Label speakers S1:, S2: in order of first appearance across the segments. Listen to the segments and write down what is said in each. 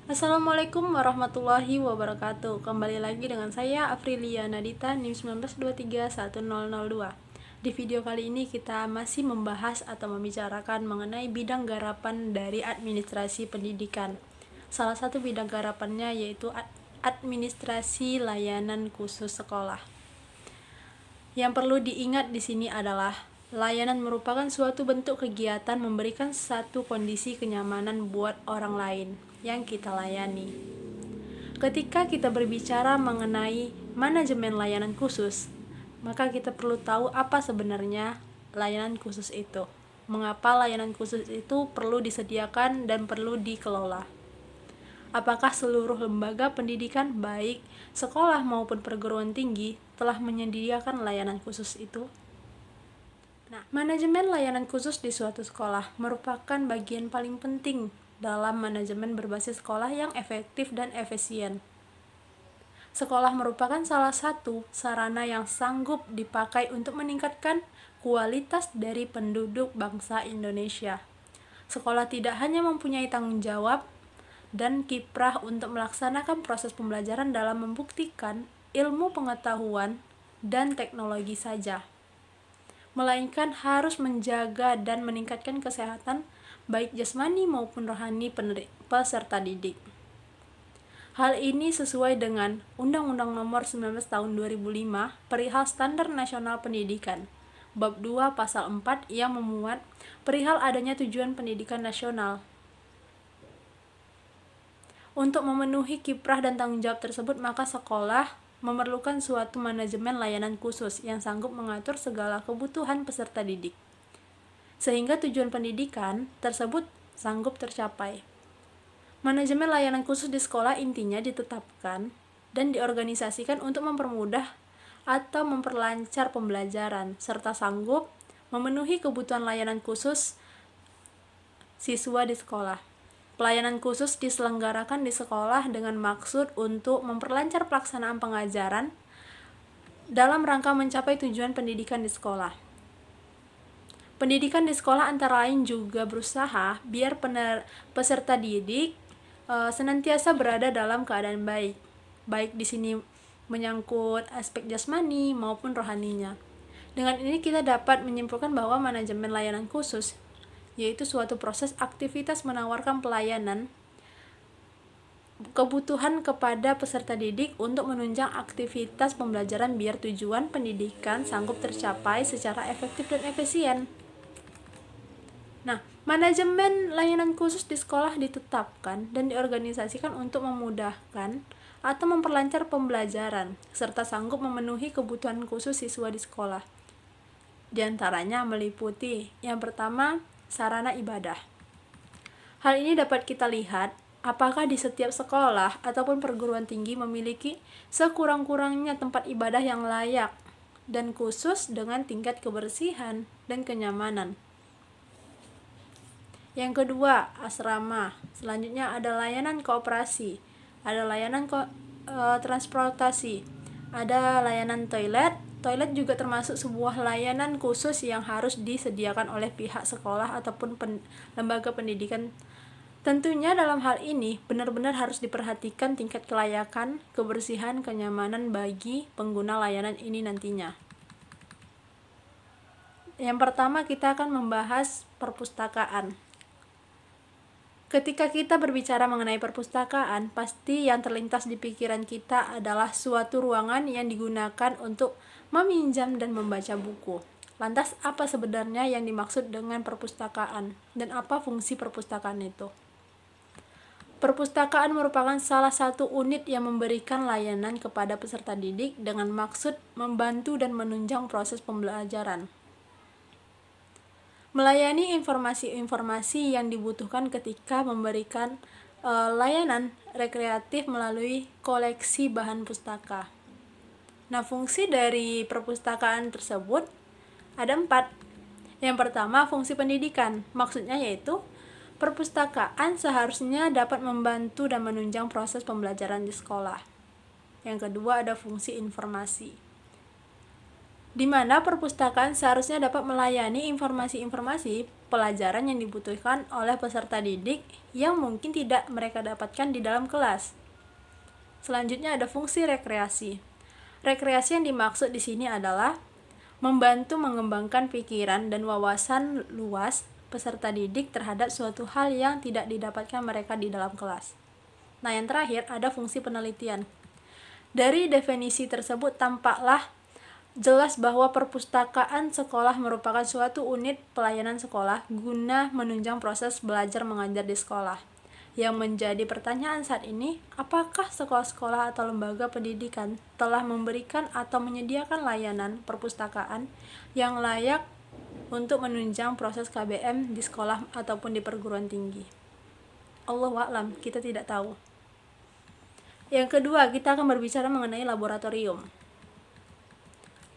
S1: Assalamualaikum warahmatullahi wabarakatuh. Kembali lagi dengan saya Afrilia Nadita, NIM 19231002. Di video kali ini kita masih membahas atau membicarakan mengenai bidang garapan dari administrasi pendidikan. Salah satu bidang garapannya yaitu administrasi layanan khusus sekolah. Yang perlu diingat di sini adalah layanan merupakan suatu bentuk kegiatan memberikan satu kondisi kenyamanan buat orang lain yang kita layani. Ketika kita berbicara mengenai manajemen layanan khusus, maka kita perlu tahu apa sebenarnya layanan khusus itu. Mengapa layanan khusus itu perlu disediakan dan perlu dikelola? Apakah seluruh lembaga pendidikan baik sekolah maupun perguruan tinggi telah menyediakan layanan khusus itu? Nah, manajemen layanan khusus di suatu sekolah merupakan bagian paling penting dalam manajemen berbasis sekolah yang efektif dan efisien. Sekolah merupakan salah satu sarana yang sanggup dipakai untuk meningkatkan kualitas dari penduduk bangsa Indonesia. Sekolah tidak hanya mempunyai tanggung jawab dan kiprah untuk melaksanakan proses pembelajaran dalam membuktikan ilmu pengetahuan dan teknologi saja, melainkan harus menjaga dan meningkatkan kesehatan baik jasmani maupun rohani peserta didik. Hal ini sesuai dengan Undang-Undang Nomor 19 Tahun 2005 perihal Standar Nasional Pendidikan, Bab 2 Pasal 4 yang memuat perihal adanya tujuan pendidikan nasional. Untuk memenuhi kiprah dan tanggung jawab tersebut, maka sekolah memerlukan suatu manajemen layanan khusus yang sanggup mengatur segala kebutuhan peserta didik, sehingga tujuan pendidikan tersebut sanggup tercapai. Manajemen layanan khusus di sekolah intinya ditetapkan dan diorganisasikan untuk mempermudah atau memperlancar pembelajaran, serta sanggup memenuhi kebutuhan layanan khusus siswa di sekolah. Pelayanan khusus diselenggarakan di sekolah dengan maksud untuk memperlancar pelaksanaan pengajaran dalam rangka mencapai tujuan pendidikan di sekolah. Pendidikan di sekolah antara lain juga berusaha biar peserta didik senantiasa berada dalam keadaan baik. Baik di sini menyangkut aspek jasmani maupun rohaninya. Dengan ini kita dapat menyimpulkan bahwa manajemen layanan khusus yaitu suatu proses aktivitas menawarkan pelayanan kebutuhan kepada peserta didik untuk menunjang aktivitas pembelajaran biar tujuan pendidikan sanggup tercapai secara efektif dan efisien. Nah, manajemen layanan khusus di sekolah ditetapkan dan diorganisasikan untuk memudahkan atau memperlancar pembelajaran serta sanggup memenuhi kebutuhan khusus siswa di sekolah. Di antaranya meliputi yang pertama, sarana ibadah. Hal ini dapat kita lihat apakah di setiap sekolah ataupun perguruan tinggi memiliki sekurang-kurangnya tempat ibadah yang layak dan khusus dengan tingkat kebersihan dan kenyamanan. Yang kedua, asrama. Selanjutnya ada layanan kooperasi, ada layanan transportasi, ada layanan toilet. Toilet juga termasuk sebuah layanan khusus yang harus disediakan oleh pihak sekolah ataupun lembaga pendidikan. Tentunya dalam hal ini benar-benar harus diperhatikan tingkat kelayakan, kebersihan, kenyamanan bagi pengguna layanan ini nantinya. Yang pertama kita akan membahas perpustakaan. Ketika kita berbicara mengenai perpustakaan, pasti yang terlintas di pikiran kita adalah suatu ruangan yang digunakan untuk meminjam dan membaca buku. Lantas, apa sebenarnya yang dimaksud dengan perpustakaan dan apa fungsi perpustakaan itu? Perpustakaan merupakan salah satu unit yang memberikan layanan kepada peserta didik dengan maksud membantu dan menunjang proses pembelajaran. Melayani informasi-informasi yang dibutuhkan ketika memberikan layanan rekreatif melalui koleksi bahan pustaka. Nah, fungsi dari perpustakaan tersebut ada 4. Yang pertama, fungsi pendidikan. Maksudnya yaitu perpustakaan seharusnya dapat membantu dan menunjang proses pembelajaran di sekolah. Yang kedua, ada fungsi informasi. di mana perpustakaan seharusnya dapat melayani informasi-informasi pelajaran yang dibutuhkan oleh peserta didik yang mungkin tidak mereka dapatkan di dalam kelas. Selanjutnya ada fungsi rekreasi. Rekreasi yang dimaksud di sini adalah membantu mengembangkan pikiran dan wawasan luas peserta didik terhadap suatu hal yang tidak didapatkan mereka di dalam kelas. Nah, yang terakhir ada fungsi penelitian. Dari definisi tersebut tampaklah jelas bahwa perpustakaan sekolah merupakan suatu unit pelayanan sekolah guna menunjang proses belajar mengajar di sekolah. Yang menjadi pertanyaan saat ini, apakah sekolah-sekolah atau lembaga pendidikan telah memberikan atau menyediakan layanan perpustakaan yang layak untuk menunjang proses KBM di sekolah ataupun di perguruan tinggi? Allahu a'lam, kita tidak tahu. Yang kedua, kita akan berbicara mengenai laboratorium.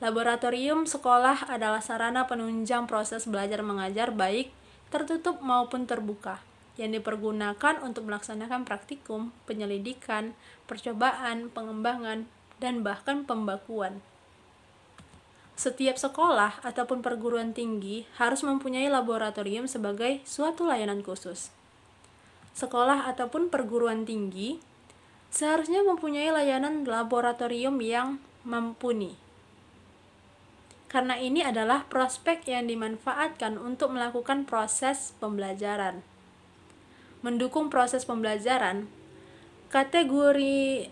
S1: Laboratorium sekolah adalah sarana penunjang proses belajar mengajar baik tertutup maupun terbuka yang dipergunakan untuk melaksanakan praktikum, penyelidikan, percobaan, pengembangan, dan bahkan pembakuan. Setiap sekolah ataupun perguruan tinggi harus mempunyai laboratorium sebagai suatu layanan khusus. Sekolah ataupun perguruan tinggi seharusnya mempunyai layanan laboratorium yang mumpuni. Karena ini adalah prospek yang dimanfaatkan untuk melakukan proses pembelajaran. Mendukung proses pembelajaran, kategori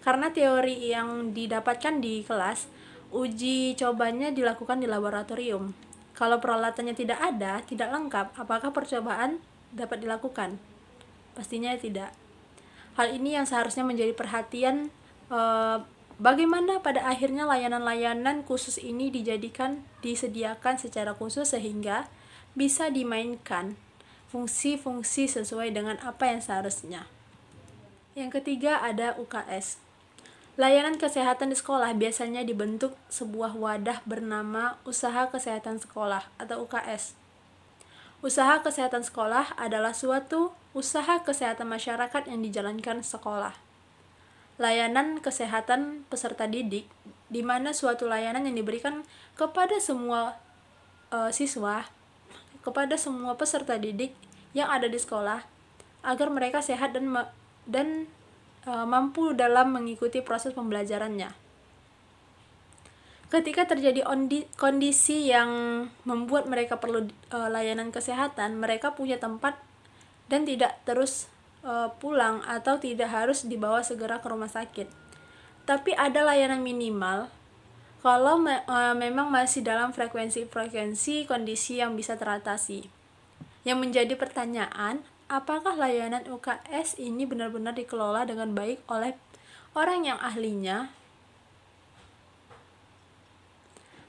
S1: karena teori yang didapatkan di kelas, uji cobanya dilakukan di laboratorium. Kalau peralatannya tidak ada, tidak lengkap, apakah percobaan dapat dilakukan? Pastinya tidak. Hal ini yang seharusnya menjadi perhatian bagaimana pada akhirnya layanan-layanan khusus ini disediakan secara khusus sehingga bisa dimainkan fungsi-fungsi sesuai dengan apa yang seharusnya. Yang ketiga ada UKS. Layanan kesehatan di sekolah biasanya dibentuk sebuah wadah bernama Usaha Kesehatan Sekolah atau UKS. Usaha kesehatan sekolah adalah suatu usaha kesehatan masyarakat yang dijalankan sekolah. Layanan kesehatan peserta didik, di mana suatu layanan yang diberikan kepada semua siswa, kepada semua peserta didik yang ada di sekolah, agar mereka sehat dan mampu dalam mengikuti proses pembelajarannya. Ketika terjadi kondisi yang membuat mereka perlu layanan kesehatan, mereka punya tempat dan tidak terus pulang atau tidak harus dibawa segera ke rumah sakit. Tapi ada layanan minimal kalau memang masih dalam frekuensi kondisi yang bisa teratasi. Yang menjadi pertanyaan, apakah layanan UKS ini benar-benar dikelola dengan baik oleh orang yang ahlinya?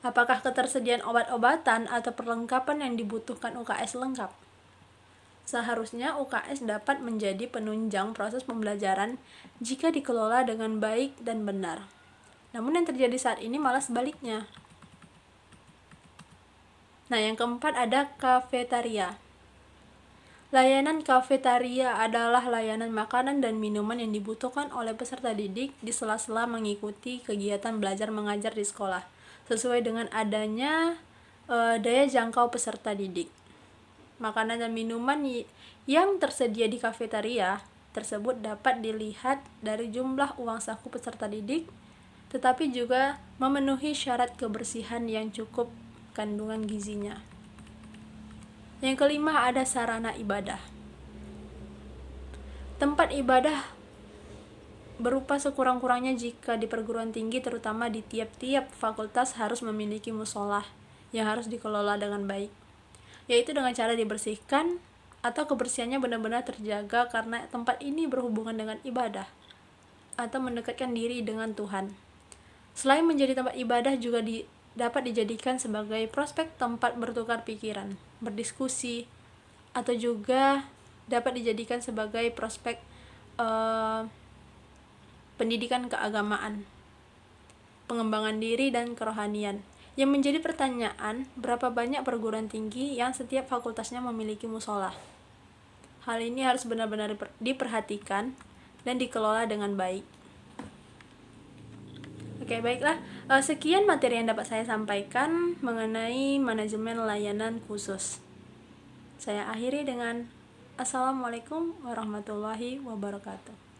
S1: Apakah ketersediaan obat-obatan atau perlengkapan yang dibutuhkan UKS lengkap? Seharusnya UKS dapat menjadi penunjang proses pembelajaran jika dikelola dengan baik dan benar. Namun yang terjadi saat ini malah sebaliknya. Nah, yang keempat ada kafetaria. Layanan kafetaria adalah layanan makanan dan minuman yang dibutuhkan oleh peserta didik di sela-sela mengikuti kegiatan belajar mengajar di sekolah, sesuai dengan adanya daya jangkau peserta didik. Makanan dan minuman yang tersedia di kafetaria tersebut dapat dilihat dari jumlah uang saku peserta didik, tetapi juga memenuhi syarat kebersihan yang cukup kandungan gizinya. Yang kelima ada sarana ibadah. Tempat ibadah berupa sekurang-kurangnya jika di perguruan tinggi, terutama di tiap-tiap fakultas harus memiliki musola yang harus dikelola dengan baik, yaitu dengan cara dibersihkan atau kebersihannya benar-benar terjaga karena tempat ini berhubungan dengan ibadah atau mendekatkan diri dengan Tuhan. Selain menjadi tempat ibadah juga dapat dijadikan sebagai prospek tempat bertukar pikiran, berdiskusi, atau juga dapat dijadikan sebagai prospek pendidikan keagamaan, pengembangan diri dan kerohanian. Yang menjadi pertanyaan, berapa banyak perguruan tinggi yang setiap fakultasnya memiliki musola? Hal ini harus benar-benar diperhatikan dan dikelola dengan baik. Oke, baiklah. Sekian materi yang dapat saya sampaikan mengenai manajemen layanan khusus. Saya akhiri dengan Assalamualaikum warahmatullahi wabarakatuh.